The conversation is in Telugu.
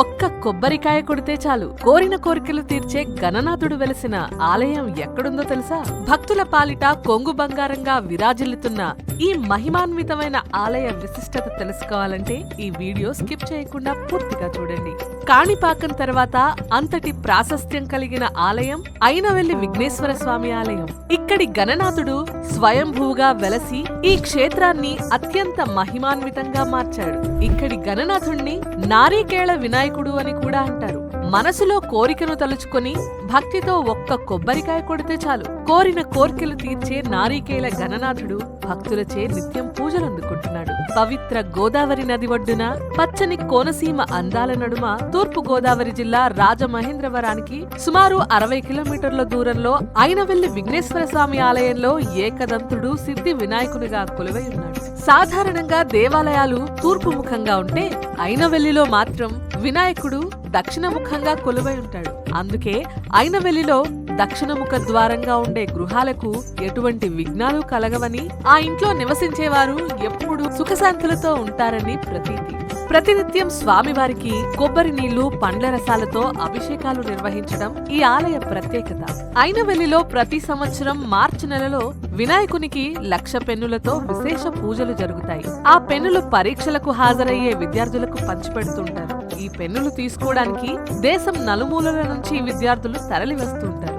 ఒక్క కొబ్బరికాయ కొడితే చాలు కోరిన కోరికలు తీర్చే గణనాథుడు వెలసిన ఆలయం ఎక్కడుందో తెలుసా? భక్తుల పాలిట కొంగు బంగారంగా విరాజిల్లుతున్న ఈ మహిమాన్వితమైన ఆలయ విశిష్టత తెలుసుకోవాలంటే ఈ వీడియో స్కిప్ చేయకుండా పూర్తిగా చూడండి. కాణిపాకం తర్వాత అంతటి ప్రాశస్త్యం కలిగిన ఆలయం అయినవెల్లి విఘ్నేశ్వర స్వామి ఆలయం. ఇక్కడి గణనాథుడు స్వయంభూగా వెలసి ఈ క్షేత్రాన్ని అత్యంత మహిమాన్వితంగా మార్చాడు. ఇక్కడి గణనాథుణ్ణి నారీకేళ వినాయకుడు అని కూడా అంటారు. మనసులో కోరికను తలుచుకొని భక్తితో ఒక్క కొబ్బరికాయ కొడితే చాలు కోరిన కోర్కెలు తీర్చే నారీకేళ గణనాథుడు భక్తులచే నిత్యం పూజలందుకుంటున్నాడు. పవిత్ర గోదావరి నది ఒడ్డున పచ్చని కోనసీమ అందాల నడుమ తూర్పు గోదావరి జిల్లా రాజమహేంద్రవరానికి సుమారు 60 కిలోమీటర్ల దూరంలో అయినవెల్లి విఘ్నేశ్వర స్వామి ఆలయంలో ఏకదంతుడు సిద్ధి వినాయకునిగా కొలువై ఉన్నాడు. సాధారణంగా దేవాలయాలు తూర్పు ముఖంగా ఉంటే అయినవెల్లిలో మాత్రం వినాయకుడు దక్షిణముఖంగా కొలువై ఉంటాడు. అందుకే అయినవెల్లిలో దక్షిణముఖ ద్వారంగా ఉండే గృహాలకు ఎటువంటి విఘ్నాలు కలగవని, ఆ ఇంట్లో నివసించేవారు ఎప్పుడూ సుఖశాంతులతో ఉంటారని ప్రతీతి. ప్రతినిత్యం స్వామివారికి కొబ్బరి నీళ్లు, పండ్ల రసాలతో అభిషేకాలు నిర్వహించడం ఈ ఆలయ ప్రత్యేకత. అయినవెల్లిలో ప్రతి సంవత్సరం మార్చి నెలలో వినాయకునికి 1,00,000 పెన్నులతో విశేష పూజలు జరుగుతాయి. ఆ పెన్నులు పరీక్షలకు హాజరయ్యే విద్యార్థులకు పంచిపెడుతుంటారు. ఈ పెన్నులు తీసుకోవడానికి దేశం నలుమూలల నుంచి విద్యార్థులు తరలి వస్తుంటారు.